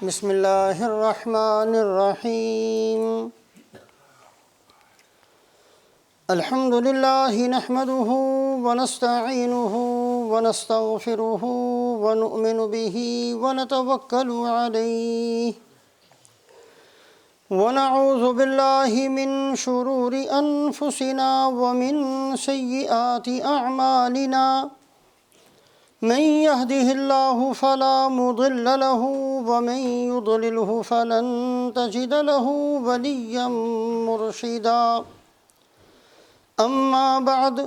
بسم اللہ الرحمن الرحیم الحمد للہ نحمده ونستعینه ونستغفره ونؤمن به ونتوکل علیہ ونعوذ باللہ من شرور انفسنا ومن سیئات اعمالنا من يهده الله فلا مضل له ومن يضلله فلن تجد له وليا مرشدا أما بعد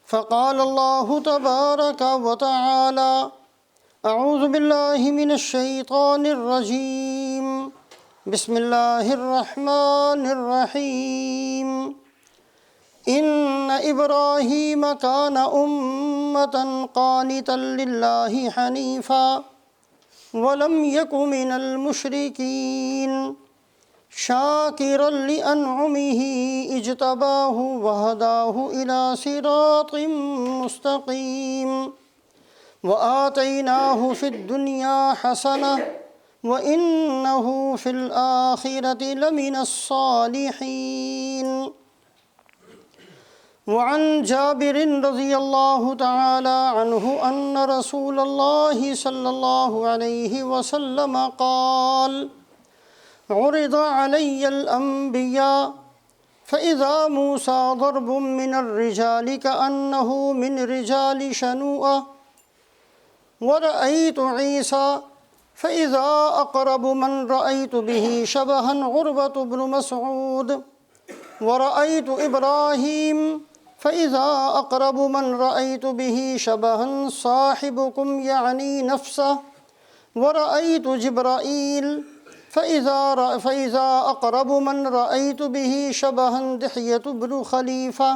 فقال الله تبارك وتعالى أعوذ بالله من الشيطان الرجيم بسم الله الرحمن الرحيم إن إبراهيم كان أمة قانتا لله حنيفا ولم يك من المشركين شاكرا لأنعمه اجتباه وهداه إلى صراط مستقيم وآتيناه في الدنيا حسنة وإنه في الآخرة لمن الصالحين وعن جابر رضی اللہ تعالی عنہ ان رسول اللہ صلی اللہ علیہ وسلم قال عرض علی الانبیاء فإذا موسى ضرب من الرجال كأنه من رجال شنوءة ورأيت عيسى فإذا أقرب من رأيت به شبها عربة بن مسعود ورأيت إبراهيم فإذا أقرب من رأيت به شبها صاحبكم يعني نفسه ورأيت جبرائيل فإذا أقرب من رأيت به شبها دحية بن خليفة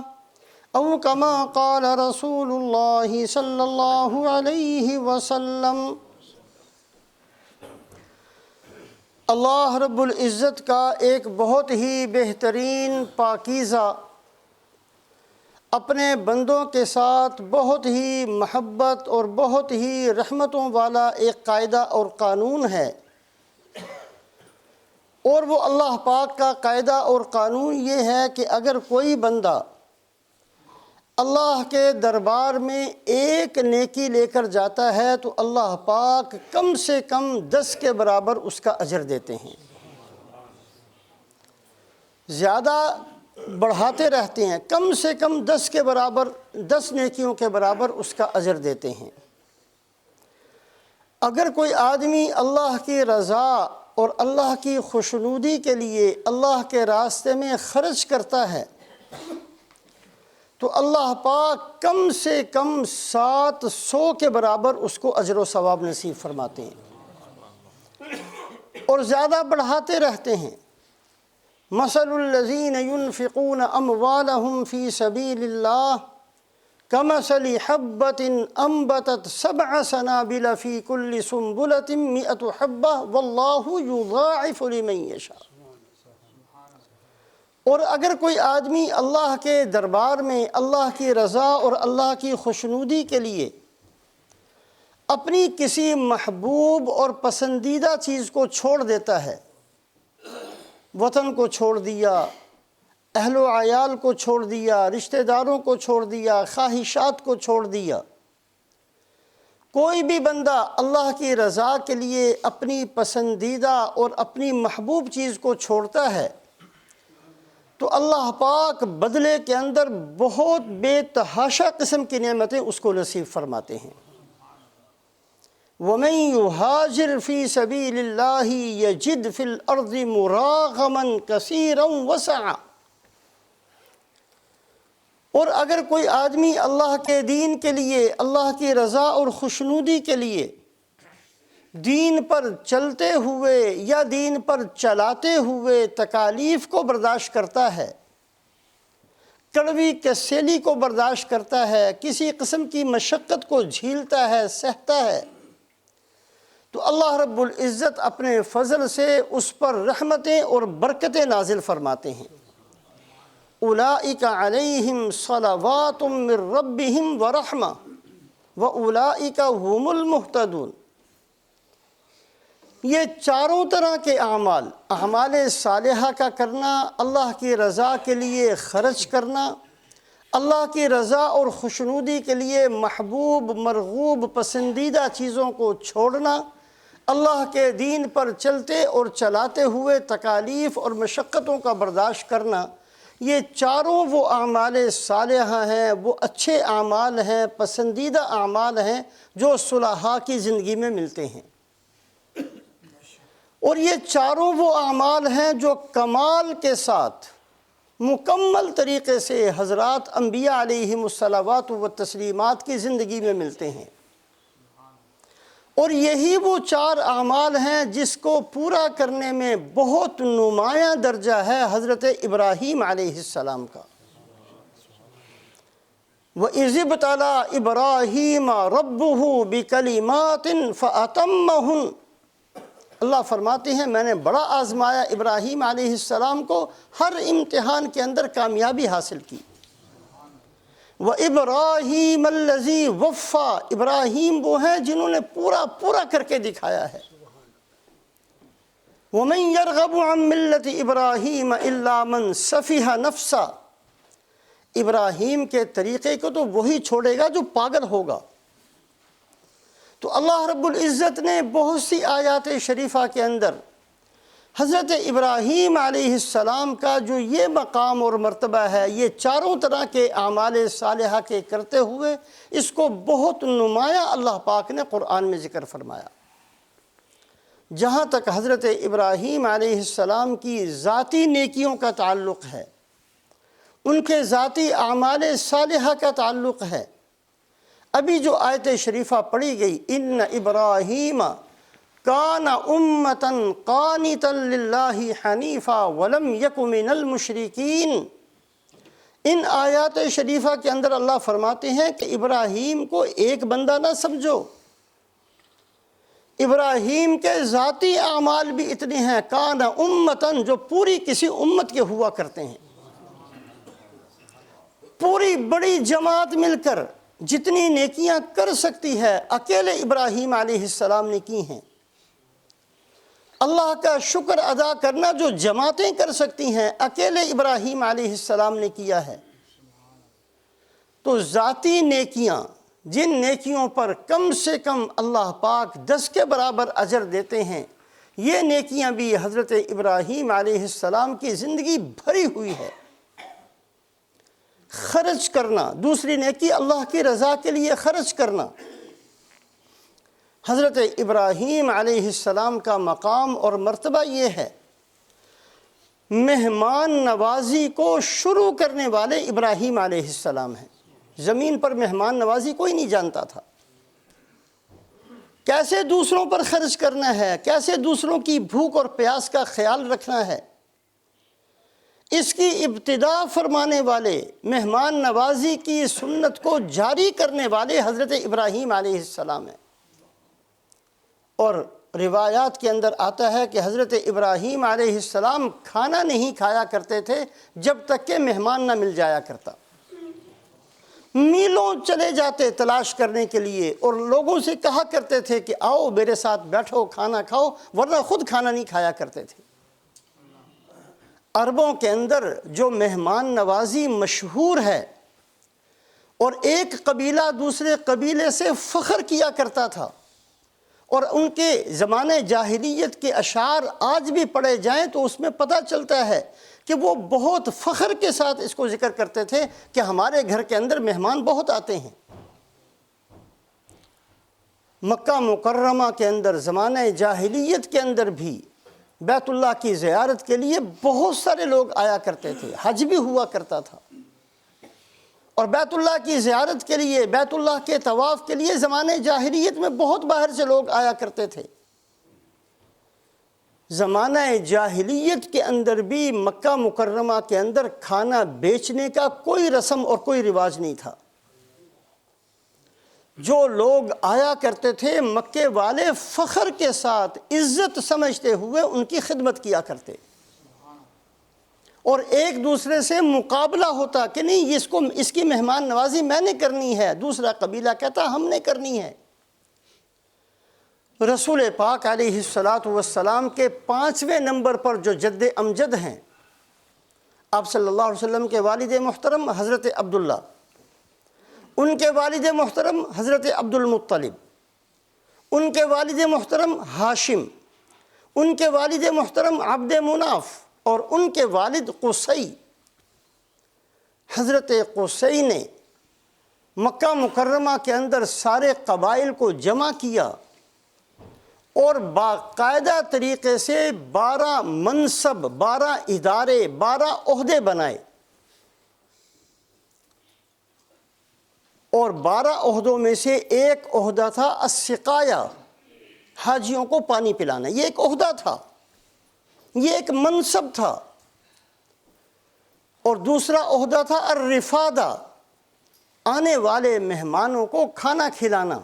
أو كما قال رسول الله صلى الله عليه وسلم۔ اللہ رب العزت کا ایک بہت ہی بہترین پاکیزہ اپنے بندوں کے ساتھ بہت ہی محبت اور بہت ہی رحمتوں والا ایک قاعدہ اور قانون ہے، اور وہ اللہ پاک کا قاعدہ اور قانون یہ ہے کہ اگر کوئی بندہ اللہ کے دربار میں ایک نیکی لے کر جاتا ہے تو اللہ پاک کم سے کم 10 کے برابر اس کا اجر دیتے ہیں، زیادہ بڑھاتے رہتے ہیں، کم سے کم 10 کے برابر 10 نیکیوں کے برابر اس کا اجر دیتے ہیں۔ اگر کوئی آدمی اللہ کی رضا اور اللہ کی خوشنودی کے لیے اللہ کے راستے میں خرچ کرتا ہے تو اللہ پاک کم سے کم 700 کے برابر اس کو اجر و ثواب نصیب فرماتے ہیں اور زیادہ بڑھاتے رہتے ہیں۔ مثل الذین ينفقون اموالهم فی سبیل اللہ کمثل حبۃ انبتت 7 سنابل فی کل سنبلۃ 100 حبۃ واللہ یضاعف لمن یشاء۔ اور اگر کوئی آدمی اللہ کے دربار میں اللہ کی رضا اور اللہ کی خوشنودی کے لیے اپنی کسی محبوب اور پسندیدہ چیز کو چھوڑ دیتا ہے، وطن کو چھوڑ دیا، اہل و عیال کو چھوڑ دیا، رشتہ داروں کو چھوڑ دیا، خواہشات کو چھوڑ دیا، کوئی بھی بندہ اللہ کی رضا کے لیے اپنی پسندیدہ اور اپنی محبوب چیز کو چھوڑتا ہے تو اللہ پاک بدلے کے اندر بہت بے تحاشا قسم کی نعمتیں اس کو نصیب فرماتے ہیں۔ وَمَن يُهَاجِرْ فِي سَبِيلِ اللَّهِ يَجِدْ فِي الْأَرْضِ مُرَاغَمًا كَثِيرًا وَسَعًا۔ اور اگر کوئی آدمی اللہ کے دین کے لیے، اللہ کی رضا اور خوشنودی کے لیے دین پر چلتے ہوئے یا دین پر چلاتے ہوئے تکالیف کو برداشت کرتا ہے، کڑوی کسیلی کو برداشت کرتا ہے، کسی قسم کی مشقت کو جھیلتا ہے، سہتا ہے، تو اللہ رب العزت اپنے فضل سے اس پر رحمتیں اور برکتیں نازل فرماتے ہیں۔ اولئک علیہم صلوات من ربہم ورحمہ واولئک هم المہتدون۔ یہ چاروں طرح کے اعمال، اعمال صالحہ کا کرنا، اللہ کی رضا کے لیے خرچ کرنا، اللہ کی رضا اور خوشنودی کے لیے محبوب، مرغوب، پسندیدہ چیزوں کو چھوڑنا، اللہ کے دین پر چلتے اور چلاتے ہوئے تکالیف اور مشقتوں کا برداشت کرنا، یہ چاروں وہ اعمال صالحہ ہیں، وہ اچھے اعمال ہیں، پسندیدہ اعمال ہیں جو صلحاء کی زندگی میں ملتے ہیں۔ اور یہ چاروں وہ اعمال ہیں جو کمال کے ساتھ مکمل طریقے سے حضرات انبیاء علیہم الصلوات و تسلیمات کی زندگی میں ملتے ہیں۔ اور یہی وہ چار اعمال ہیں جس کو پورا کرنے میں بہت نمایاں درجہ ہے حضرت ابراہیم علیہ السلام کا۔ وَإِذِ ابْتَلَىٰ إِبْرَاهِيمَ رَبُّهُ بِكَلِمَاتٍ فَأَتَمَّهُنَّ، اللہ فرماتے ہیں میں نے بڑا آزمایا ابراہیم علیہ السلام کو، ہر امتحان کے اندر کامیابی حاصل کی۔ وَإِبْرَاهِيمَ الَّذِي وَفَّىٰ، ابراہیم وہ ہیں جنہوں نے پورا کر کے دکھایا ہے۔ وَمَن يَرْغَبُ عَن مِّلَّةِ إِبْرَاهِيمَ إِلَّا مَن سَفِهَ نَفْسَهُ، ابراہیم کے طریقے کو تو وہی چھوڑے گا جو پاگل ہوگا۔ تو اللہ رب العزت نے بہت سی آیات شریفہ کے اندر حضرت ابراہیم علیہ السلام کا جو یہ مقام اور مرتبہ ہے، یہ چاروں طرح کے اعمال صالحہ کے کرتے ہوئے اس کو بہت نمایاں اللہ پاک نے قرآن میں ذکر فرمایا۔ جہاں تک حضرت ابراہیم علیہ السلام کی ذاتی نیکیوں کا تعلق ہے، ان کے ذاتی اعمال صالحہ کا تعلق ہے، ابھی جو آیت شریفہ پڑھی گئی ان ابراہیم کان امتا قانتا للہ حنیفا ولم یک من المشرکین، ان آیات شریفہ کے اندر اللہ فرماتے ہیں کہ ابراہیم کو ایک بندہ نہ سمجھو، ابراہیم کے ذاتی اعمال بھی اتنے ہیں، کان امتا، جو پوری کسی امت کے ہوا کرتے ہیں۔ پوری بڑی جماعت مل کر جتنی نیکیاں کر سکتی ہے اکیلے ابراہیم علیہ السلام نے کی ہیں۔ اللہ کا شکر ادا کرنا جو جماعتیں کر سکتی ہیں اکیلے ابراہیم علیہ السلام نے کیا ہے۔ تو ذاتی نیکیاں، جن نیکیوں پر کم سے کم اللہ پاک 10 کے برابر اجر دیتے ہیں، یہ نیکیاں بھی حضرت ابراہیم علیہ السلام کی زندگی بھری ہوئی ہے۔ خرچ کرنا، دوسری نیکی اللہ کی رضا کے لیے خرچ کرنا۔ حضرت ابراہیم علیہ السلام کا مقام اور مرتبہ یہ ہے، مہمان نوازی کو شروع کرنے والے ابراہیم علیہ السلام ہیں۔ زمین پر مہمان نوازی کوئی نہیں جانتا تھا، کیسے دوسروں پر خرچ کرنا ہے، کیسے دوسروں کی بھوک اور پیاس کا خیال رکھنا ہے، اس کی ابتدا فرمانے والے، مہمان نوازی کی سنت کو جاری کرنے والے حضرت ابراہیم علیہ السلام ہیں۔ اور روایات کے اندر آتا ہے کہ حضرت ابراہیم علیہ السلام کھانا نہیں کھایا کرتے تھے جب تک کہ مہمان نہ مل جایا کرتا۔ میلوں چلے جاتے تلاش کرنے کے لیے اور لوگوں سے کہا کرتے تھے کہ آؤ میرے ساتھ بیٹھو کھانا کھاؤ، ورنہ خود کھانا نہیں کھایا کرتے تھے۔ عربوں کے اندر جو مہمان نوازی مشہور ہے، اور ایک قبیلہ دوسرے قبیلے سے فخر کیا کرتا تھا، اور ان کے زمانے جاہلیت کے اشعار آج بھی پڑھے جائیں تو اس میں پتہ چلتا ہے کہ وہ بہت فخر کے ساتھ اس کو ذکر کرتے تھے کہ ہمارے گھر کے اندر مہمان بہت آتے ہیں۔ مکہ مکرمہ کے اندر زمانے جاہلیت کے اندر بھی بیت اللہ کی زیارت کے لیے بہت سارے لوگ آیا کرتے تھے، حج بھی ہوا کرتا تھا، اور بیت اللہ کی زیارت کے لیے، بیت اللہ کے طواف کے لیے زمانے جاہلیت میں بہت باہر سے لوگ آیا کرتے تھے۔ زمانہ جاہلیت کے اندر بھی مکہ مکرمہ کے اندر کھانا بیچنے کا کوئی رسم اور کوئی رواج نہیں تھا۔ جو لوگ آیا کرتے تھے مکے والے فخر کے ساتھ عزت سمجھتے ہوئے ان کی خدمت کیا کرتے، اور ایک دوسرے سے مقابلہ ہوتا کہ نہیں اس کی مہمان نوازی میں نے کرنی ہے، دوسرا قبیلہ کہتا ہم نے کرنی ہے۔ رسول پاک علیہ الصلاۃ والسلام کے 5ویں نمبر پر جو جد امجد ہیں، آپ صلی اللہ علیہ وسلم کے والد محترم حضرت عبداللہ، ان کے والد محترم حضرت عبد المطلب، ان کے والد محترم ہاشم، ان کے والد محترم عبد مناف، اور ان کے والد قصی۔ حضرت قصی نے مکہ مکرمہ کے اندر سارے قبائل کو جمع کیا اور باقاعدہ طریقے سے 12 منصب، 12 ادارے، 12 عہدے بنائے، اور 12 عہدوں میں سے ایک عہدہ تھا السقایا، حاجیوں کو پانی پلانا۔ یہ ایک عہدہ تھا، یہ ایک منصب تھا۔ اور دوسرا عہدہ تھا الرفادہ، آنے والے مہمانوں کو کھانا کھلانا،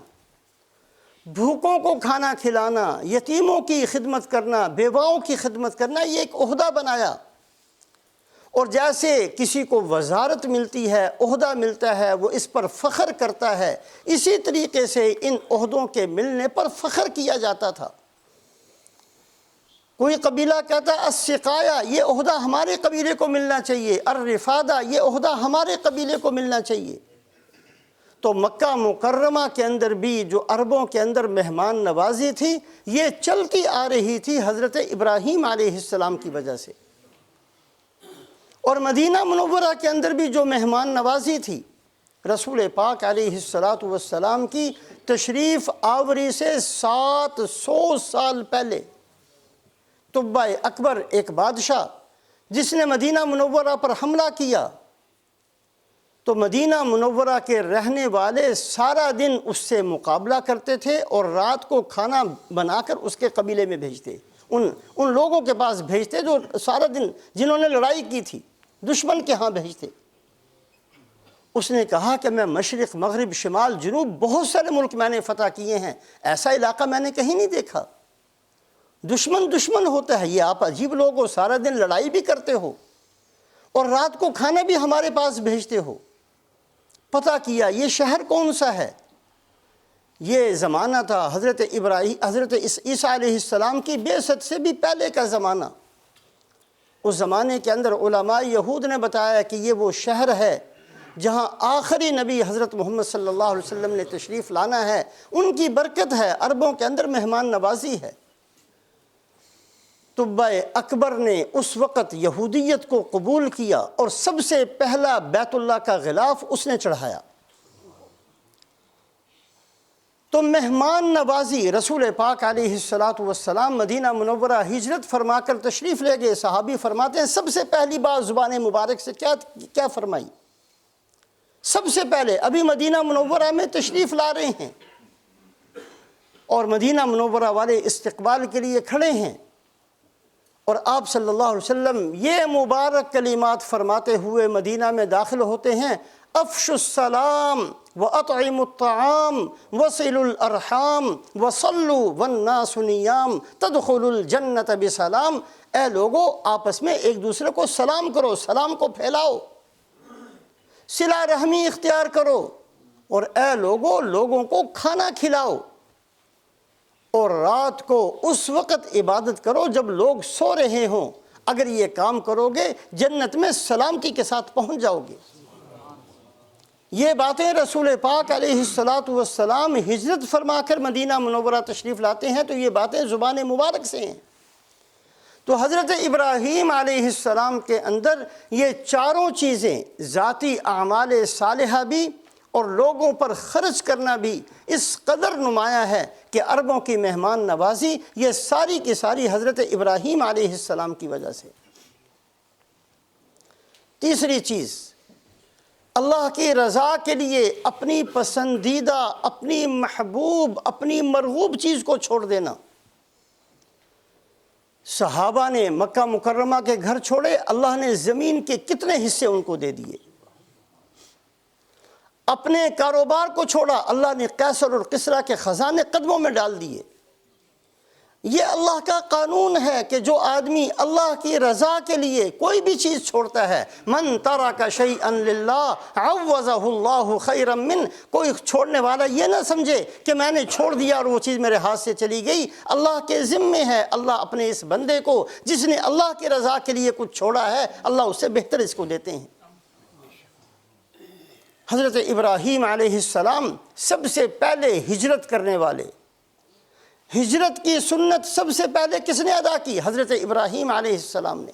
بھوکوں کو کھانا کھلانا، یتیموں کی خدمت کرنا، بیواؤں کی خدمت کرنا، یہ ایک عہدہ بنایا۔ اور جیسے کسی کو وزارت ملتی ہے، عہدہ ملتا ہے، وہ اس پر فخر کرتا ہے، اسی طریقے سے ان عہدوں کے ملنے پر فخر کیا جاتا تھا۔ کوئی قبیلہ کہتا ہے السقایا، یہ عہدہ ہمارے قبیلے کو ملنا چاہیے، الرفادہ، یہ عہدہ ہمارے قبیلے کو ملنا چاہیے۔ تو مکہ مکرمہ کے اندر بھی جو عربوں کے اندر مہمان نوازی تھی، یہ چلتی آ رہی تھی حضرت ابراہیم علیہ السلام کی وجہ سے۔ اور مدینہ منورہ کے اندر بھی جو مہمان نوازی تھی، رسول پاک علیہ السلام کی تشریف آوری سے 700 سال پہلے تبع اکبر، ایک بادشاہ جس نے مدینہ منورہ پر حملہ کیا، تو مدینہ منورہ کے رہنے والے سارا دن اس سے مقابلہ کرتے تھے اور رات کو کھانا بنا کر اس کے قبیلے میں بھیجتے، ان لوگوں کے پاس بھیجتے جو سارا دن جنہوں نے لڑائی کی تھی، دشمن کے ہاں بھیجتے۔ اس نے کہا کہ میں مشرق، مغرب، شمال، جنوب بہت سارے ملک میں نے فتح کیے ہیں، ایسا علاقہ میں نے کہیں نہیں دیکھا۔ دشمن ہوتا ہے، یہ آپ عجیب لوگ ہو، سارا دن لڑائی بھی کرتے ہو اور رات کو کھانا بھی ہمارے پاس بھیجتے ہو۔ پتہ کیا یہ شہر کون سا ہے؟ یہ زمانہ تھا حضرت عیسیٰ علیہ السلام کی بعثت سے بھی پہلے کا زمانہ۔ اس زمانے کے اندر علماء یہود نے بتایا کہ یہ وہ شہر ہے جہاں آخری نبی حضرت محمد صلی اللہ علیہ وسلم نے تشریف لانا ہے، ان کی برکت ہے، عربوں کے اندر مہمان نوازی ہے۔ تبع اکبر نے اس وقت یہودیت کو قبول کیا اور سب سے پہلا بیت اللہ کا غلاف اس نے چڑھایا۔ تو مہمان نوازی، رسول پاک علیہ السلام مدینہ منورہ ہجرت فرما کر تشریف لے گئے۔ صحابی فرماتے ہیں سب سے پہلی بات زبان مبارک سے کیا فرمائی؟ سب سے پہلے ابھی مدینہ منورہ میں تشریف لا رہے ہیں اور مدینہ منورہ والے استقبال کے لیے کھڑے ہیں، اور آپ صلی اللہ علیہ وسلم یہ مبارک کلمات فرماتے ہوئے مدینہ میں داخل ہوتے ہیں: افشوا السلام واطعموا الطعام وصلوا الارحام وصلوا والناس نیام تدخلوا الجنت بسلام۔ اے لوگو، آپس میں ایک دوسرے کو سلام کرو، سلام کو پھیلاؤ، صلہ رحمی اختیار کرو، اور اے لوگو، لوگوں کو کھانا کھلاؤ، اور رات کو اس وقت عبادت کرو جب لوگ سو رہے ہوں۔ اگر یہ کام کرو گے جنت میں سلامتی کے ساتھ پہنچ جاؤ گے۔ یہ باتیں رسول پاک علیہ السلام ہجرت فرما کر مدینہ منورہ تشریف لاتے ہیں، تو یہ باتیں زبان مبارک سے ہیں۔ تو حضرت ابراہیم علیہ السلام کے اندر یہ چاروں چیزیں، ذاتی اعمال صالحہ بھی اور لوگوں پر خرچ کرنا بھی اس قدر نمایاں ہے کہ عربوں کی مہمان نوازی یہ ساری کی ساری حضرت ابراہیم علیہ السلام کی وجہ سے۔ تیسری چیز، اللہ کی رضا کے لیے اپنی پسندیدہ، اپنی محبوب، اپنی مرغوب چیز کو چھوڑ دینا۔ صحابہ نے مکہ مکرمہ کے گھر چھوڑے، اللہ نے زمین کے کتنے حصے ان کو دے دیے۔ اپنے کاروبار کو چھوڑا، اللہ نے قیصر اور کسریٰ کے خزانے قدموں میں ڈال دیے۔ یہ اللہ کا قانون ہے کہ جو آدمی اللہ کی رضا کے لیے کوئی بھی چیز چھوڑتا ہے، من ترک شیئا للہ عوضہ اللہ خیرا من، کوئی چھوڑنے والا یہ نہ سمجھے کہ میں نے چھوڑ دیا اور وہ چیز میرے ہاتھ سے چلی گئی، اللہ کے ذمے ہے، اللہ اپنے اس بندے کو جس نے اللہ کی رضا کے لیے کچھ چھوڑا ہے اللہ اس سے بہتر اس کو دیتے ہیں۔ حضرت ابراہیم علیہ السلام سب سے پہلے ہجرت کرنے والے، ہجرت کی سنت سب سے پہلے کس نے ادا کی؟ حضرت ابراہیم علیہ السلام نے۔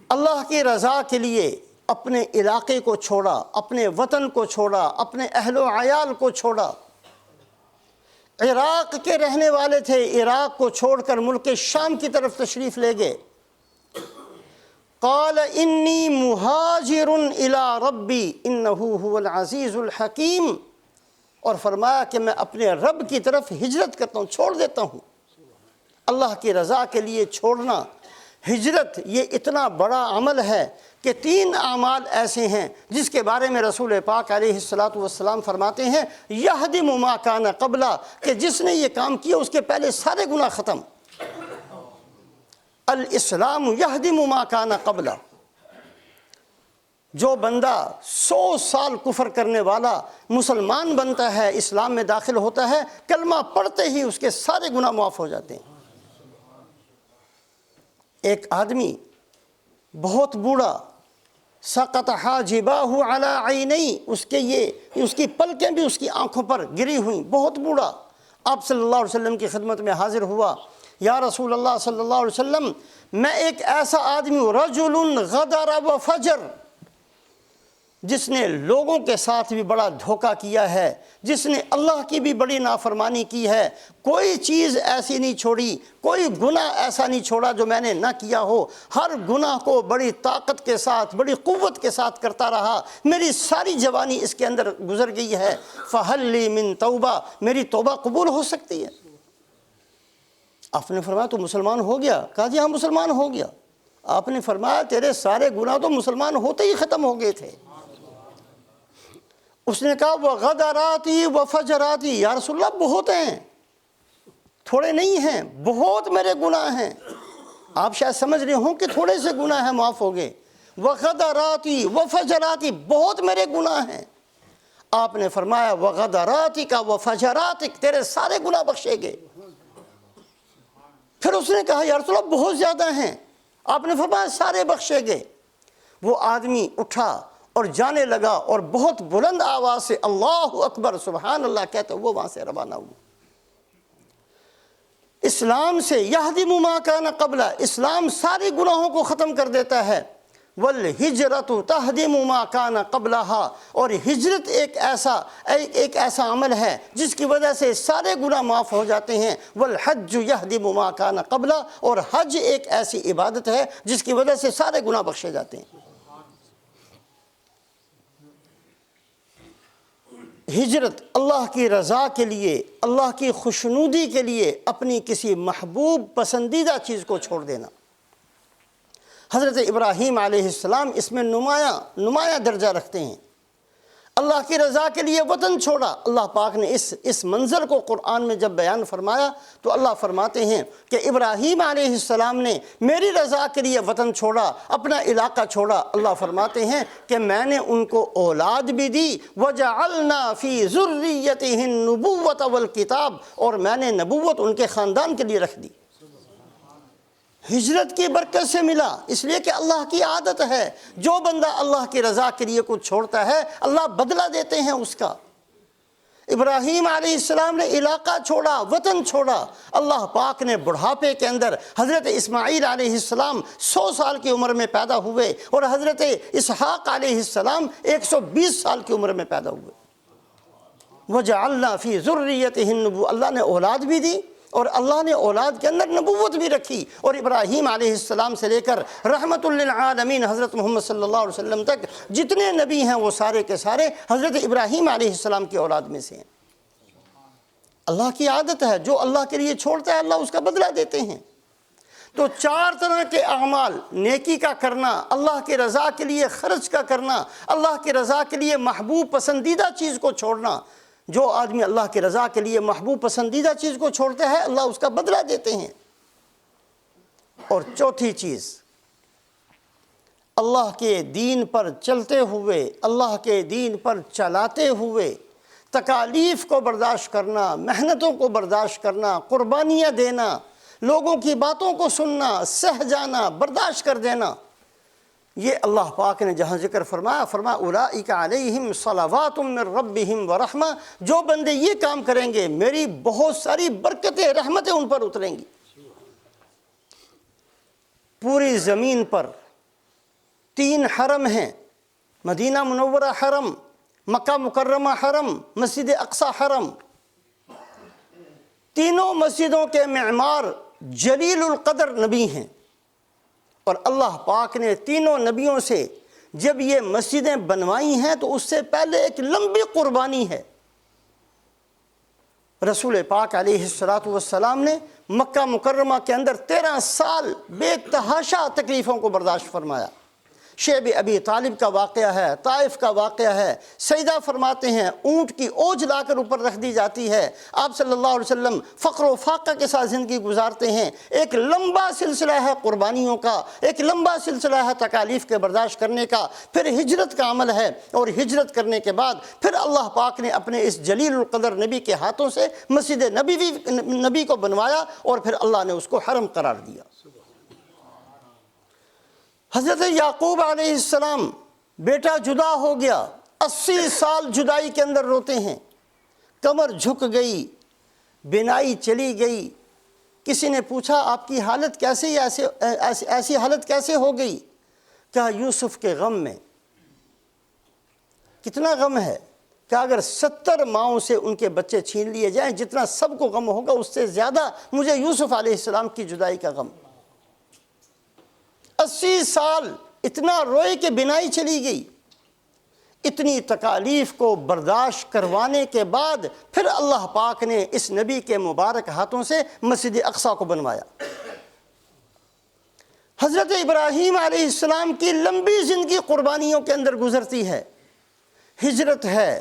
اللہ کی رضا کے لیے اپنے علاقے کو چھوڑا، اپنے وطن کو چھوڑا، اپنے اہل و عیال کو چھوڑا۔ عراق کے رہنے والے تھے، عراق کو چھوڑ کر ملک شام کی طرف تشریف لے گئے۔ قال انی مہاجر الی ربی انہ هو العزیز الحکیم، اور فرمایا کہ میں اپنے رب کی طرف ہجرت کرتا ہوں، چھوڑ دیتا ہوں۔ اللہ کی رضا کے لیے چھوڑنا، ہجرت، یہ اتنا بڑا عمل ہے کہ 3 اعمال ایسے ہیں جس کے بارے میں رسول پاک علیہ السلام فرماتے ہیں یہدم ما کان قبلہ، کہ جس نے یہ کام کیا اس کے پہلے سارے گناہ ختم۔ الاسلام یہدم ما کان قبلہ، جو بندہ 100 سال کفر کرنے والا مسلمان بنتا ہے، اسلام میں داخل ہوتا ہے، کلمہ پڑھتے ہی اس کے سارے گناہ معاف ہو جاتے ہیں۔ ایک آدمی بہت بوڑھا، سقط حاجباہ علی عینی، اس کی پلکیں بھی اس کی آنکھوں پر گری ہوئیں، بہت بوڑھا، آپ صلی اللہ علیہ وسلم کی خدمت میں حاضر ہوا، یا رسول اللہ صلی اللہ علیہ وسلم، میں ایک ایسا آدمی ہوں، رجل غدر و فجر، جس نے لوگوں کے ساتھ بھی بڑا دھوکہ کیا ہے، جس نے اللہ کی بھی بڑی نافرمانی کی ہے، کوئی چیز ایسی نہیں چھوڑی، کوئی گناہ ایسا نہیں چھوڑا جو میں نے نہ کیا ہو، ہر گناہ کو بڑی طاقت کے ساتھ، بڑی قوت کے ساتھ کرتا رہا، میری ساری جوانی اس کے اندر گزر گئی ہے، فہل لی من توبہ، میری توبہ قبول ہو سکتی ہے؟ آپ نے فرمایا تو مسلمان ہو گیا؟ کہا جی ہاں مسلمان ہو گیا۔ آپ نے فرمایا تیرے سارے گناہ تو مسلمان ہوتے ہی ختم ہو گئے تھے۔ اس نے کہا وغدراتی وفجراتی، یا رسول اللہ بہت ہیں، تھوڑے نہیں ہیں، بہت میرے گناہ ہیں۔ آپ شاید سمجھ رہے ہوں کہ تھوڑے سے گناہ ہیں معاف ہو گئے، وغدراتی وفجراتی، بہت میرے گناہ ہیں۔ آپ نے فرمایا وغدراتی کا وفجراتک، تیرے سارے گناہ بخشے گئے۔ پھر اس نے کہا یا رسول اللہ بہت زیادہ ہیں، آپ نے فرمایا سارے بخشے گئے۔ وہ آدمی اٹھا اور جانے لگا اور بہت بلند آواز سے اللہ اکبر سبحان اللہ کہتے وہ وہاں سے روانہ ہوا۔ اسلام سے یہدم ما کان قبلہ، اسلام سارے گناہوں کو ختم کر دیتا ہے۔ والہجرت تہدم ما کان قبلہا، اور ہجرت ایک ایسا عمل ہے جس کی وجہ سے سارے گناہ معاف ہو جاتے ہیں۔ والحج یہدم ما کان قبلہ، اور حج ایک ایسی عبادت ہے جس کی وجہ سے سارے گناہ بخشے جاتے ہیں۔ ہجرت اللہ کی رضا کے لیے، اللہ کی خوشنودی کے لیے اپنی کسی محبوب پسندیدہ چیز کو چھوڑ دینا۔ حضرت ابراہیم علیہ السلام اس میں نمایاں درجہ رکھتے ہیں۔ اللہ کی رضا کے لیے وطن چھوڑا۔ اللہ پاک نے اس منظر کو قرآن میں جب بیان فرمایا تو اللہ فرماتے ہیں کہ ابراہیم علیہ السلام نے میری رضا کے لیے وطن چھوڑا، اپنا علاقہ چھوڑا۔ اللہ فرماتے ہیں کہ میں نے ان کو اولاد بھی دی، وَجَعَلْنَا فِي ذُرِّيَّتِهِ النُّبُوَّةَ وَالْكِتَابَ، اور میں نے نبوت ان کے خاندان کے لیے رکھ دی۔ ہجرت کی برکت سے ملا، اس لیے کہ اللہ کی عادت ہے جو بندہ اللہ کی رضا کے لیے کچھ چھوڑتا ہے اللہ بدلہ دیتے ہیں اس کا۔ ابراہیم علیہ السلام نے علاقہ چھوڑا، وطن چھوڑا، اللہ پاک نے بڑھاپے کے اندر حضرت اسماعیل علیہ السلام 100 سال کی عمر میں پیدا ہوئے اور حضرت اسحاق علیہ السلام 120 سال کی عمر میں پیدا ہوئے۔ وَجَعَلْنَا فِي ذُرِّيَّتِهِ النُّبُوَّةَ، اللہ نے اولاد بھی دی اور اللہ نے اولاد کے اندر نبوت بھی رکھی، اور ابراہیم علیہ السلام سے لے کر رحمت للعالمین حضرت محمد صلی اللہ علیہ وسلم تک جتنے نبی ہیں وہ سارے کے سارے حضرت ابراہیم علیہ السلام کی اولاد میں سے ہیں۔ اللہ کی عادت ہے جو اللہ کے لیے چھوڑتا ہے اللہ اس کا بدلہ دیتے ہیں۔ تو 4 طرح کے اعمال، نیکی کا کرنا، اللہ کی رضا کے لیے خرچ کا کرنا، اللہ کی رضا کے لیے محبوب پسندیدہ چیز کو چھوڑنا، جو آدمی اللہ کی رضا کے لیے محبوب پسندیدہ چیز کو چھوڑتا ہے اللہ اس کا بدلہ دیتے ہیں۔ اور چوتھی چیز، اللہ کے دین پر چلتے ہوئے، اللہ کے دین پر چلاتے ہوئے تکالیف کو برداشت کرنا، محنتوں کو برداشت کرنا، قربانیاں دینا، لوگوں کی باتوں کو سننا، سہ جانا، برداشت کر دینا، یہ اللہ پاک نے جہاں ذکر فرمایا اولئک علیہم صلوات من ربہم ورحمہ، جو بندے یہ کام کریں گے میری بہت ساری برکتیں، رحمتیں ان پر اتریں گی۔ پوری زمین پر 3 حرم ہیں، مدینہ منورہ حرم، مکہ مکرمہ حرم، مسجد اقصی حرم، تینوں مسجدوں کے معمار جلیل القدر نبی ہیں، اور اللہ پاک نے تینوں نبیوں سے جب یہ مسجدیں بنوائی ہیں تو اس سے پہلے ایک لمبی قربانی ہے۔ رسول پاک علیہ السلام نے مکہ مکرمہ کے اندر 13 سال بے تحاشا تکلیفوں کو برداشت فرمایا۔ شیب ابی طالب کا واقعہ ہے، طائف کا واقعہ ہے، سیدہ فرماتے ہیں اونٹ کی اوجھ لا کر اوپر رکھ دی جاتی ہے، آپ صلی اللہ علیہ وسلم فقر و فاقہ کے ساتھ زندگی گزارتے ہیں۔ ایک لمبا سلسلہ ہے قربانیوں کا، ایک لمبا سلسلہ ہے تکالیف کے برداشت کرنے کا، پھر ہجرت کا عمل ہے، اور ہجرت کرنے کے بعد پھر اللہ پاک نے اپنے اس جلیل القدر نبی کے ہاتھوں سے مسجد نبی کو بنوایا، اور پھر اللہ نے اس کو حرم قرار دیا۔ حضرت یعقوب علیہ السلام، بیٹا جدا ہو گیا، 80 سال جدائی کے اندر روتے ہیں، کمر جھک گئی، بینائی چلی گئی۔ کسی نے پوچھا آپ کی حالت کیسے، ایسی حالت کیسے ہو گئی؟ کہا یوسف کے غم میں۔ کتنا غم ہے کہ اگر 70 ماؤں سے ان کے بچے چھین لیے جائیں، جتنا سب کو غم ہوگا اس سے زیادہ مجھے یوسف علیہ السلام کی جدائی کا غم۔ 80 سال اتنا روئے کہ بینائی چلی گئی۔ اتنی تکالیف کو برداشت کروانے کے بعد پھر اللہ پاک نے اس نبی کے مبارک ہاتھوں سے مسجد اقصی کو بنوایا۔ حضرت ابراہیم علیہ السلام کی لمبی زندگی قربانیوں کے اندر گزرتی ہے، ہجرت ہے،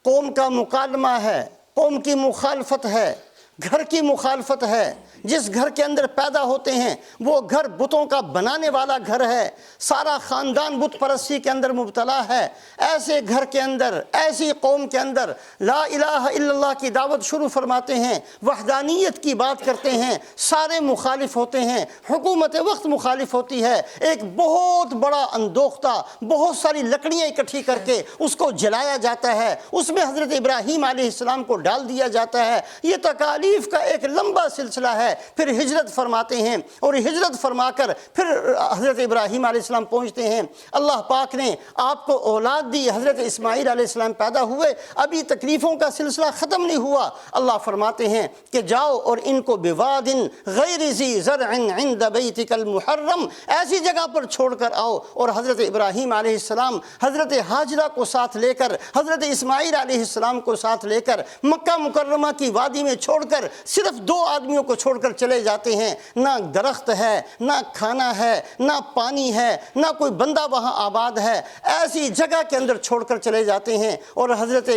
قوم کا مکالمہ ہے، قوم کی مخالفت ہے، گھر کی مخالفت ہے۔ جس گھر کے اندر پیدا ہوتے ہیں وہ گھر بتوں کا بنانے والا گھر ہے، سارا خاندان بت پرستی کے اندر مبتلا ہے۔ ایسے گھر کے اندر، ایسی قوم کے اندر لا الہ الا اللہ کی دعوت شروع فرماتے ہیں، وحدانیت کی بات کرتے ہیں، سارے مخالف ہوتے ہیں، حکومت وقت مخالف ہوتی ہے۔ ایک بہت بڑا اندوختہ، بہت ساری لکڑیاں اکٹھی کر کے اس کو جلایا جاتا ہے، اس میں حضرت ابراہیم علیہ السلام کو ڈال دیا جاتا ہے۔ یہ تکالیف کا ایک لمبا سلسلہ ہے۔ پھر ہجرت فرماتے ہیں، اور ہجرت فرما کر پھر حضرت ابراہیم علیہ السلام پہنچتے ہیں۔ اللہ پاک نے آپ کو اولاد دی، حضرت اسماعیل علیہ السلام پیدا ہوئے، ابھی تکلیفوں کا سلسلہ ختم نہیں ہوا۔ اللہ فرماتے ہیں کہ جاؤ اور ان کو بواد غیر ذی زرع عند بیتک المحرم، ایسی جگہ پر چھوڑ کر آؤ۔ اور حضرت ابراہیم علیہ السلام حضرت ہاجرہ کو ساتھ لے کر، حضرت اسماعیل علیہ السلام کو ساتھ لے کر مکہ مکرمہ کی وادی میں چھوڑ کر صرف 2 آدمیوں کو چھوڑ کر چلے جاتے ہیں۔ نہ درخت ہے، نہ کھانا ہے، نہ پانی ہے، نہ کوئی بندہ وہاں آباد ہے، ایسی جگہ کے اندر چھوڑ کر چلے جاتے ہیں۔ اور حضرت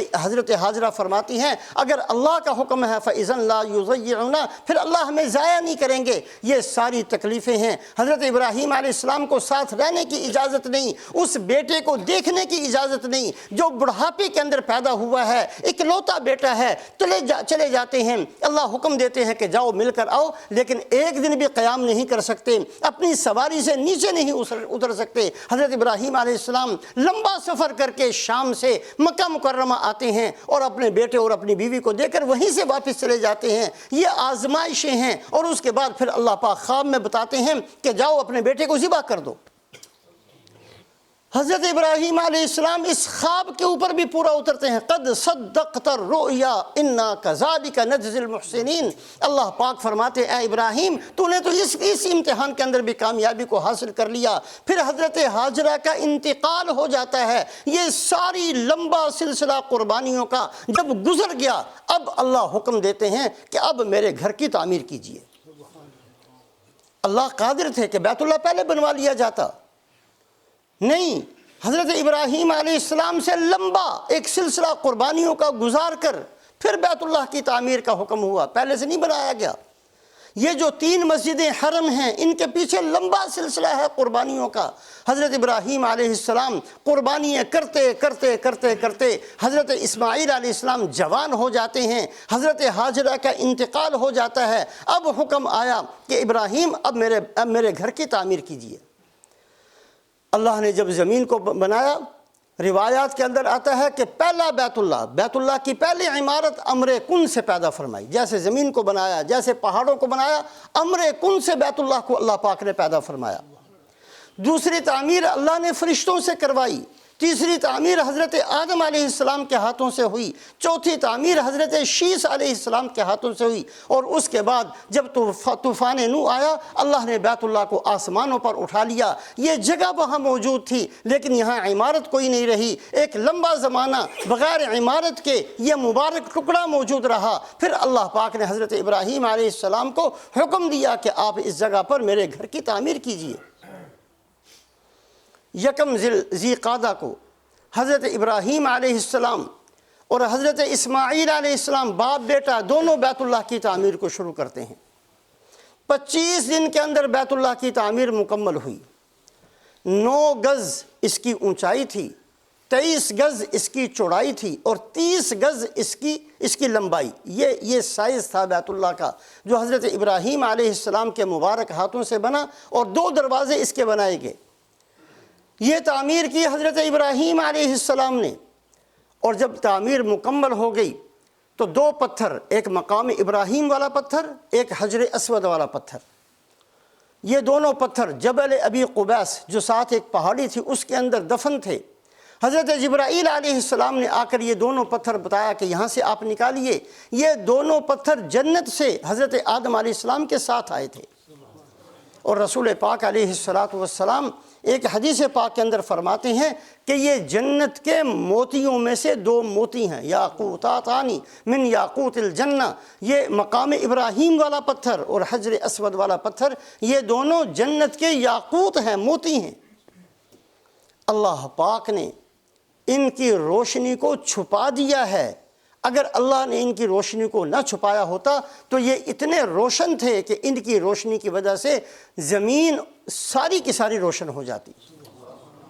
ہاجرہ فرماتی ہیں اگر اللہ کا حکم ہے فَإِذًا لَا يُضَيِّعُنَا، پھر اللہ ہمیں ضائع نہیں کریں گے۔ یہ ساری تکلیفیں ہیں۔ حضرت ابراہیم علیہ السلام کو ساتھ رہنے کی اجازت نہیں، اس بیٹے کو دیکھنے کی اجازت نہیں جو بڑھاپے کے اندر پیدا ہوا ہے، اکلوتا بیٹا ہے۔ چلے جاتے ہیں، اللہ حکم دیتے ہیں کہ جاؤ مل کر آؤ، لیکن ایک دن بھی قیام نہیں کر سکتے، اپنی سواری سے نیچے نہیں اتر سکتے۔ حضرت ابراہیم علیہ السلام لمبا سفر کر کے شام سے مکہ مکرمہ آتے ہیں، اور اپنے بیٹے اور اپنی بیوی کو دے کر وہیں سے واپس چلے جاتے ہیں۔ یہ آزمائشیں ہیں، اور اس کے بعد پھر اللہ پاک خواب میں بتاتے ہیں کہ جاؤ اپنے بیٹے کو ذبح کر دو۔ حضرت ابراہیم علیہ السلام اس خواب کے اوپر بھی پورا اترتے ہیں۔ قد صدقت الرؤیا انا کذالک نجزی المحسنین۔ اللہ پاک فرماتے اے ابراہیم تو نے تو اس امتحان کے اندر بھی کامیابی کو حاصل کر لیا۔ پھر حضرت ہاجرہ کا انتقال ہو جاتا ہے۔ یہ ساری لمبا سلسلہ قربانیوں کا جب گزر گیا، اب اللہ حکم دیتے ہیں کہ اب میرے گھر کی تعمیر کیجیے۔ اللہ قادر تھے کہ بیت اللہ پہلے بنوا لیا جاتا، نہیں، حضرت ابراہیم علیہ السلام سے لمبا ایک سلسلہ قربانیوں کا گزار کر پھر بیت اللہ کی تعمیر کا حکم ہوا، پہلے سے نہیں بنایا گیا۔ یہ جو 3 مسجدیں حرم ہیں ان کے پیچھے لمبا سلسلہ ہے قربانیوں کا۔ حضرت ابراہیم علیہ السلام قربانیاں کرتے کرتے کرتے کرتے حضرت اسماعیل علیہ السلام جوان ہو جاتے ہیں، حضرت ہاجرہ کا انتقال ہو جاتا ہے۔ اب حکم آیا کہ ابراہیم اب میرے گھر کی تعمیر کیجیے۔ اللہ نے جب زمین کو بنایا، روایات کے اندر آتا ہے کہ پہلا بیت اللہ کی پہلی عمارت امر کن سے پیدا فرمائی۔ جیسے زمین کو بنایا، جیسے پہاڑوں کو بنایا، امر کن سے بیت اللہ کو اللہ پاک نے پیدا فرمایا۔ دوسری تعمیر اللہ نے فرشتوں سے کروائی، تیسری تعمیر حضرت آدم علیہ السلام کے ہاتھوں سے ہوئی، چوتھی تعمیر حضرت شیس علیہ السلام کے ہاتھوں سے ہوئی، اور اس کے بعد جب طوفان نوح آیا اللہ نے بیت اللہ کو آسمانوں پر اٹھا لیا۔ یہ جگہ وہاں موجود تھی لیکن یہاں عمارت کوئی نہیں رہی، ایک لمبا زمانہ بغیر عمارت کے یہ مبارک ٹکڑا موجود رہا۔ پھر اللہ پاک نے حضرت ابراہیم علیہ السلام کو حکم دیا کہ آپ اس جگہ پر میرے گھر کی تعمیر کیجیے۔ یکم ذی قعدہ کو حضرت ابراہیم علیہ السلام اور حضرت اسماعیل علیہ السلام باپ بیٹا دونوں بیت اللہ کی تعمیر کو شروع کرتے ہیں۔ 25 دن کے اندر بیت اللہ کی تعمیر مکمل ہوئی۔ 9 گز اس کی اونچائی تھی، 23 گز اس کی چوڑائی تھی اور 30 گز اس کی لمبائی۔ یہ سائز تھا بیت اللہ کا جو حضرت ابراہیم علیہ السلام کے مبارک ہاتھوں سے بنا، اور 2 دروازے اس کے بنائے گئے۔ یہ تعمیر کی حضرت ابراہیم علیہ السلام نے، اور جب تعمیر مکمل ہو گئی تو 2 پتھر، ایک مقام ابراہیم والا پتھر، ایک حجر اسود والا پتھر، یہ دونوں پتھر جبل ابی قبیس جو ساتھ ایک پہاڑی تھی اس کے اندر دفن تھے۔ حضرت جبرائیل علیہ السلام نے آ کر یہ دونوں پتھر بتایا کہ یہاں سے آپ نکالیے۔ یہ دونوں پتھر جنت سے حضرت آدم علیہ السلام کے ساتھ آئے تھے، اور رسول پاک علیہ السلام ایک حدیث پاک کے اندر فرماتے ہیں کہ یہ جنت کے موتیوں میں سے 2 موتی ہیں، یاقوتاتانی من یاقوت الجنہ۔ یہ مقام ابراہیم والا پتھر اور حجر اسود والا پتھر یہ دونوں جنت کے یاقوت ہیں، موتی ہیں۔ اللہ پاک نے ان کی روشنی کو چھپا دیا ہے۔ اگر اللہ نے ان کی روشنی کو نہ چھپایا ہوتا تو یہ اتنے روشن تھے کہ ان کی روشنی کی وجہ سے زمین ساری کی ساری روشن ہو جاتی۔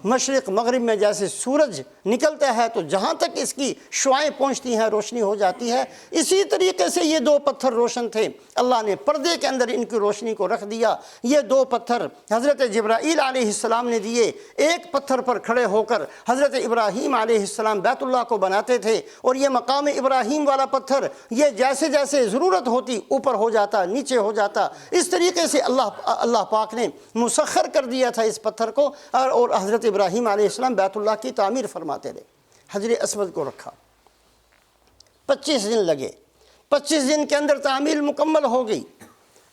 مشرق مغرب میں جیسے سورج نکلتا ہے تو جہاں تک اس کی شعاعیں پہنچتی ہیں روشنی ہو جاتی ہے، اسی طریقے سے یہ 2 پتھر روشن تھے۔ اللہ نے پردے کے اندر ان کی روشنی کو رکھ دیا۔ یہ 2 پتھر حضرت جبرائیل علیہ السلام نے دیے۔ ایک پتھر پر کھڑے ہو کر حضرت ابراہیم علیہ السلام بیت اللہ کو بناتے تھے، اور یہ مقام ابراہیم والا پتھر یہ جیسے جیسے ضرورت ہوتی اوپر ہو جاتا، نیچے ہو جاتا۔ اس طریقے سے اللہ پاک نے مسخر کر دیا تھا اس پتھر کو، اور حضرت ابراہیم علیہ السلام بیت اللہ کی تعمیر فرماتے رہے۔ حجر اسود کو رکھا، 25 دن لگے، 25 دن کے اندر تعمیر مکمل ہو گئی۔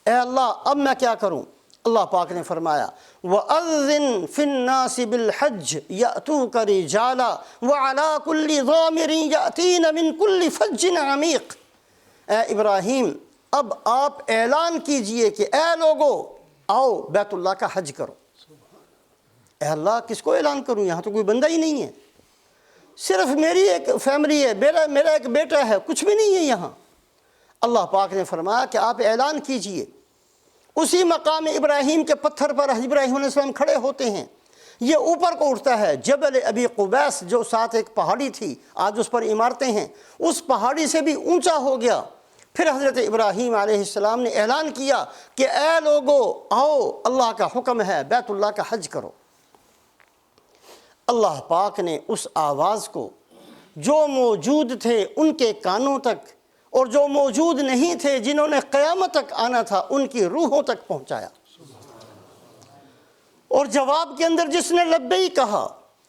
اے اللہ اب میں کیا کروں؟ اللہ پاک نے فرمایا وَأَذِّن فِي النَّاسِ بِالْحَجِّ يَأْتُوكَ رِجَالًا وَعَلَىٰ كُلِّ ضَامِرٍ يَأْتِينَ مِنْ كُلِّ فَجٍّ عَمِيقٍ۔ اے ابراہیم اب آپ اعلان کیجئے کہ اے لوگو آؤ بیت اللہ کا حج کرو۔ اے اللہ کس کو اعلان کروں؟ یہاں تو کوئی بندہ ہی نہیں ہے، صرف میری ایک فیملی ہے، میرا ایک بیٹا ہے، کچھ بھی نہیں ہے یہاں۔ اللہ پاک نے فرمایا کہ آپ اعلان کیجئے۔ اسی مقام ابراہیم کے پتھر پر ابراہیم علیہ السلام کھڑے ہوتے ہیں، یہ اوپر کو اٹھتا ہے۔ جبل ابی قبیس جو ساتھ ایک پہاڑی تھی، آج اس پر عمارتیں ہیں، اس پہاڑی سے بھی اونچا ہو گیا۔ پھر حضرت ابراہیم علیہ السلام نے اعلان کیا کہ اے لوگو آؤ، اللہ کا حکم ہے بیت اللہ کا حج کرو۔ اللہ پاک نے اس آواز کو جو موجود تھے ان کے کانوں تک، اور جو موجود نہیں تھے جنہوں نے قیامت تک آنا تھا ان کی روحوں تک پہنچایا۔ اور جواب کے اندر جس نے لبیک کہا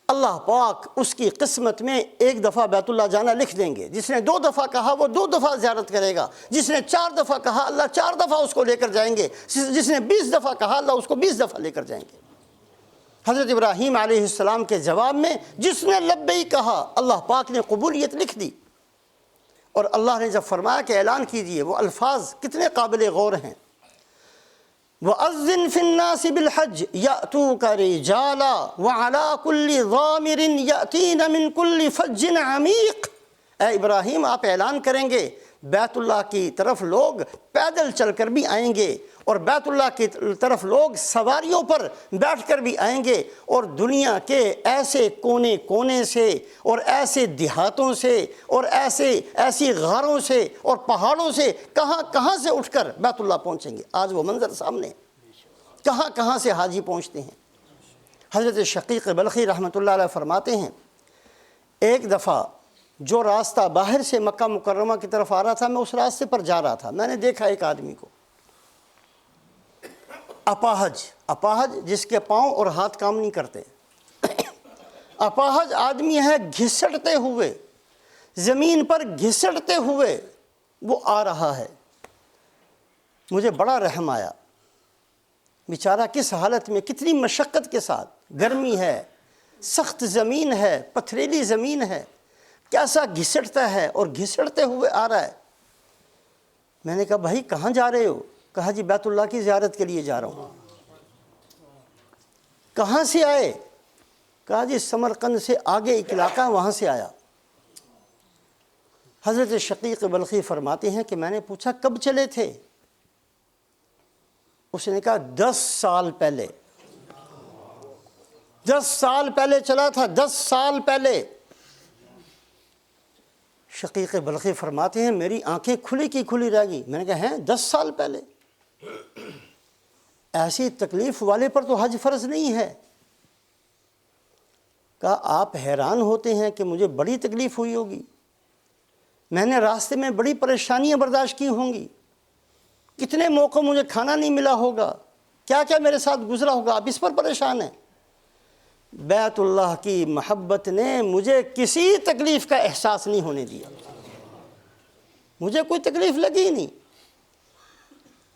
اللہ پاک اس کی قسمت میں 1 دفعہ بیت اللہ جانا لکھ دیں گے۔ جس نے 2 دفعہ کہا وہ 2 دفعہ زیارت کرے گا، جس نے 4 دفعہ کہا اللہ 4 دفعہ اس کو لے کر جائیں گے، جس نے 20 دفعہ کہا اللہ اس کو 20 دفعہ لے کر جائیں گے۔ حضرت ابراہیم علیہ السلام کے جواب میں جس نے لبیک کہا اللہ پاک نے قبولیت لکھ دی۔ اور اللہ نے جب فرمایا کہ اعلان کیجئے، وہ الفاظ کتنے قابل غور ہیں۔ وَأَذِّنْ فِي النَّاسِ بِالْحَجِّ يَأْتُوكَ رِجَالًا وَعَلَىٰ كُلِّ ضَامِرٍ يَأْتِينَ مِنْ كُلِّ فَجٍّ عَمِيقٍ۔ اے ابراہیم آپ اعلان کریں گے بیت اللہ کی طرف لوگ پیدل چل کر بھی آئیں گے، اور بیت اللہ کی طرف لوگ سواریوں پر بیٹھ کر بھی آئیں گے، اور دنیا کے ایسے کونے کونے سے اور ایسے دیہاتوں سے اور ایسی غاروں سے اور پہاڑوں سے کہاں کہاں سے اٹھ کر بیت اللہ پہنچیں گے۔ آج وہ منظر سامنے، کہاں کہاں سے حاجی پہنچتے ہیں۔ حضرت شقیق بلخی رحمۃ اللہ علیہ فرماتے ہیں ایک دفعہ جو راستہ باہر سے مکہ مکرمہ کی طرف آ رہا تھا، میں اس راستے پر جا رہا تھا، میں نے دیکھا ایک آدمی کو، اپاہج جس کے پاؤں اور ہاتھ کام نہیں کرتے، اپاہج آدمی ہے، گھسٹتے ہوئے زمین پر گھسٹتے ہوئے وہ آ رہا ہے۔ مجھے بڑا رحم آیا، بیچارہ کس حالت میں، کتنی مشقت کے ساتھ، گرمی ہے، سخت زمین ہے، پتھریلی زمین ہے، کیسا گھسٹتا ہے اور گھسٹتے ہوئے آ رہا ہے۔ میں نے کہا بھائی کہاں جا رہے ہو؟ کہا جی بیت اللہ کی زیارت کے لیے جا رہا ہوں۔ کہاں سے آئے؟ کہا جی سمرقند سے آگے ایک علاقہ وہاں سے آیا۔ حضرت شقیق بلخی فرماتے ہیں کہ میں نے پوچھا کب چلے تھے؟ اس نے کہا 10 سال پہلے، 10 سال پہلے چلا تھا، 10 سال پہلے۔ شقیق بلخی فرماتے ہیں میری آنکھیں کھلی کی کھلی رہ گئی۔ میں نے کہا ہیں 10 سال پہلے؟ ایسی تکلیف والے پر تو حج فرض نہیں ہے۔ کہا آپ حیران ہوتے ہیں کہ مجھے بڑی تکلیف ہوئی ہوگی، میں نے راستے میں بڑی پریشانیاں برداشت کی ہوں گی، کتنے موقع مجھے کھانا نہیں ملا ہوگا، کیا کیا میرے ساتھ گزرا ہوگا، آپ اس پر پریشان ہیں۔ بیت اللہ کی محبت نے مجھے کسی تکلیف کا احساس نہیں ہونے دیا، مجھے کوئی تکلیف لگی نہیں۔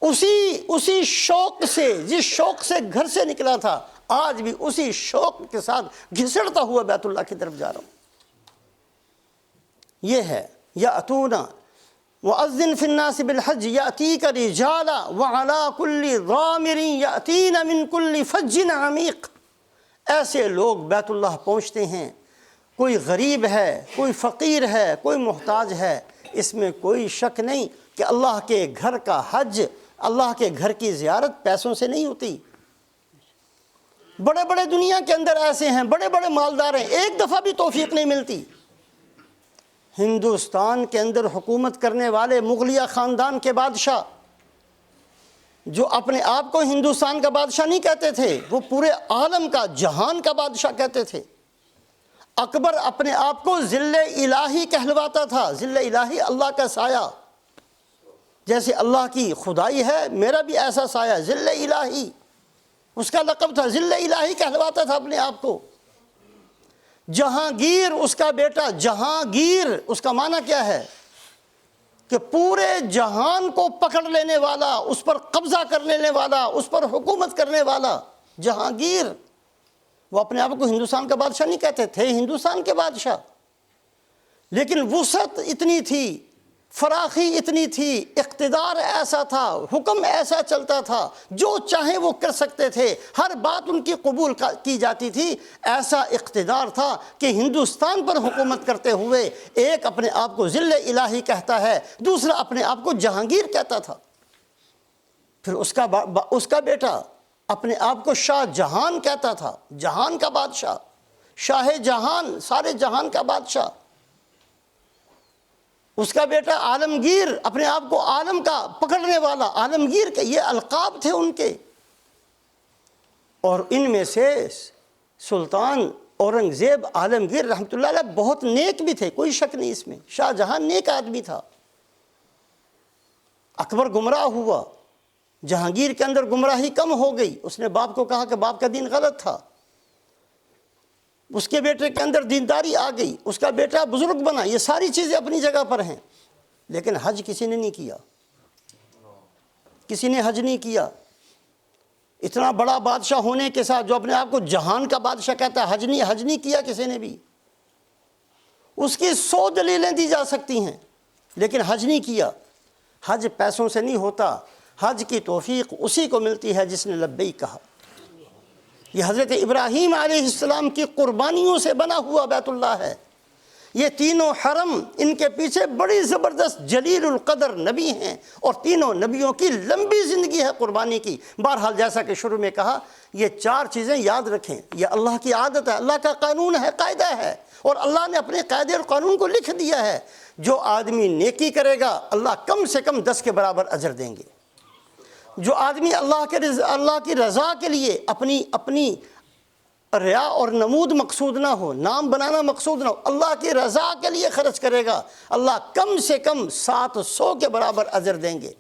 اسی شوق سے، جس شوق سے گھر سے نکلا تھا، آج بھی اسی شوق کے ساتھ گھسڑتا ہوا بیت اللہ کی طرف جا رہا ہوں۔ یہ ہے یأتونا وَأَذِّنْ فِي النَّاسِ بِالْحَجِّ يَأْتِيكَ رِجَالًا وَعَلَىٰ كُلِّ ضَامِرٍ يَأْتِينَ مِنْ كُلِّ فَجٍّ عَمِيقٍ۔ ایسے لوگ بیت اللہ پہنچتے ہیں، کوئی غریب ہے، کوئی فقیر ہے، کوئی محتاج ہے، اس میں کوئی شک نہیں کہ اللہ کے گھر کا حج، اللہ کے گھر کی زیارت پیسوں سے نہیں ہوتی۔ بڑے بڑے دنیا کے اندر ایسے ہیں، بڑے بڑے مالدار ہیں، ایک دفعہ بھی توفیق نہیں ملتی۔ ہندوستان کے اندر حکومت کرنے والے مغلیہ خاندان کے بادشاہ، جو اپنے آپ کو ہندوستان کا بادشاہ نہیں کہتے تھے، وہ پورے عالم کا، جہان کا بادشاہ کہتے تھے۔ اکبر اپنے آپ کو ظل الہی کہلواتا تھا، ظل الہی اللہ کا سایہ، جیسے اللہ کی خدائی ہے میرا بھی ایسا سایہ، ظل الہی اس کا لقب تھا، ظل الہی کہلواتا تھا اپنے آپ کو۔ جہانگیر اس کا بیٹا، جہانگیر اس کا معنی کیا ہے؟ کہ پورے جہان کو پکڑ لینے والا، اس پر قبضہ کر لینے والا، اس پر حکومت کرنے والا، جہانگیر۔ وہ اپنے آپ کو ہندوستان کا بادشاہ نہیں کہتے تھے، ہندوستان کے بادشاہ، لیکن وسعت اتنی تھی، فراخی اتنی تھی، اقتدار ایسا تھا، حکم ایسا چلتا تھا، جو چاہیں وہ کر سکتے تھے، ہر بات ان کی قبول کی جاتی تھی۔ ایسا اقتدار تھا کہ ہندوستان پر حکومت کرتے ہوئے ایک اپنے آپ کو ظل الہی کہتا ہے، دوسرا اپنے آپ کو جہانگیر کہتا تھا۔ پھر اس کا بیٹا اپنے آپ کو شاہ جہان کہتا تھا، جہان کا بادشاہ، شاہ جہان، سارے جہان کا بادشاہ۔ اس کا بیٹا عالمگیر، اپنے آپ کو عالم کا پکڑنے والا، عالمگیر کے یہ القاب تھے ان کے۔ اور ان میں سے سلطان اورنگزیب عالمگیر رحمۃ اللہ علیہ بہت نیک بھی تھے، کوئی شک نہیں اس میں، شاہ جہان نیک آدمی تھا۔ اکبر گمراہ ہوا، جہانگیر کے اندر گمراہی کم ہو گئی، اس نے باپ کو کہا کہ باپ کا دین غلط تھا، اس کے بیٹے کے اندر دینداری آ گئی، اس کا بیٹا بزرگ بنا، یہ ساری چیزیں اپنی جگہ پر ہیں، لیکن حج کسی نے نہیں کیا، کسی نے حج نہیں کیا۔ اتنا بڑا بادشاہ ہونے کے ساتھ جو اپنے آپ کو جہان کا بادشاہ کہتا ہے، حج نہیں کیا کسی نے بھی۔ اس کی 100 دلیلیں دی جا سکتی ہیں، لیکن حج نہیں کیا۔ حج پیسوں سے نہیں ہوتا، حج کی توفیق اسی کو ملتی ہے جس نے لبیک کہا۔ یہ حضرت ابراہیم علیہ السلام کی قربانیوں سے بنا ہوا بیت اللہ ہے۔ یہ تینوں حرم، ان کے پیچھے بڑی زبردست جلیل القدر نبی ہیں، اور تینوں نبیوں کی لمبی زندگی ہے قربانی کی۔ بہرحال جیسا کہ شروع میں کہا، یہ چار چیزیں یاد رکھیں، یہ اللہ کی عادت ہے، اللہ کا قانون ہے، قاعدہ ہے، اور اللہ نے اپنے قاعدے اور قانون کو لکھ دیا ہے۔ جو آدمی نیکی کرے گا اللہ کم سے کم 10 کے برابر اجر دیں گے۔ جو آدمی اللہ کی رضا کے لیے اپنی ریا اور نمود مقصود نہ ہو، نام بنانا مقصود نہ ہو، اللہ کی رضا کے لیے خرچ کرے گا، اللہ کم سے کم 700 کے برابر اجر دیں گے۔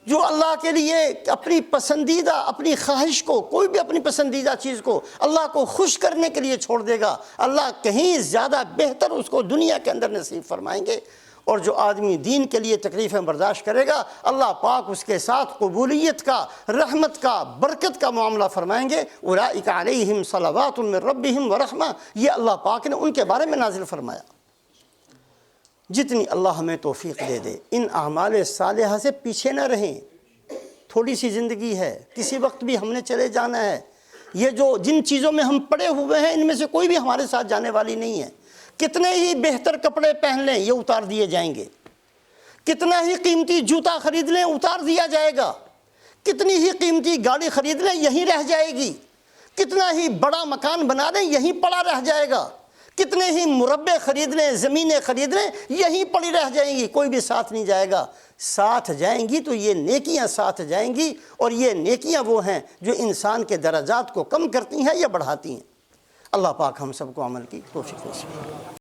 جو اللہ کے لیے اپنی پسندیدہ، اپنی خواہش کو، کوئی بھی اپنی پسندیدہ چیز کو اللہ کو خوش کرنے کے لیے چھوڑ دے گا، اللہ کہیں زیادہ بہتر اس کو دنیا کے اندر نصیب فرمائیں گے۔ اور جو آدمی دین کے لیے تکلیفیں برداشت کرے گا، اللہ پاک اس کے ساتھ قبولیت کا، رحمت کا، برکت کا معاملہ فرمائیں گے۔ اولئک علیہم صلوات من ربہم ورحمہ، یہ اللہ پاک نے ان کے بارے میں نازل فرمایا۔ جتنی اللہ ہمیں توفیق دے دے، ان اعمال صالحہ سے پیچھے نہ رہیں۔ تھوڑی سی زندگی ہے، کسی وقت بھی ہم نے چلے جانا ہے۔ یہ جن چیزوں میں ہم پڑے ہوئے ہیں، ان میں سے کوئی بھی ہمارے ساتھ جانے والی نہیں ہے۔ کتنے ہی بہتر کپڑے پہن لیں، یہ اتار دیے جائیں گے۔ کتنا ہی قیمتی جوتا خرید لیں، اتار دیا جائے گا۔ کتنی ہی قیمتی گاڑی خرید لیں، یہیں رہ جائے گی۔ کتنا ہی بڑا مکان بنا لیں، یہیں پڑا رہ جائے گا۔ کتنے ہی مربع خرید لیں، زمینیں خرید لیں، یہیں پڑی رہ جائیں گی، کوئی بھی ساتھ نہیں جائے گا۔ ساتھ جائیں گی تو یہ نیکیاں ساتھ جائیں گی، اور یہ نیکیاں وہ ہیں جو انسان کے درجات کو کم کرتی ہیں یا بڑھاتی ہیں۔ اللہ پاک ہم سب کو عمل کی توفیق نصیب۔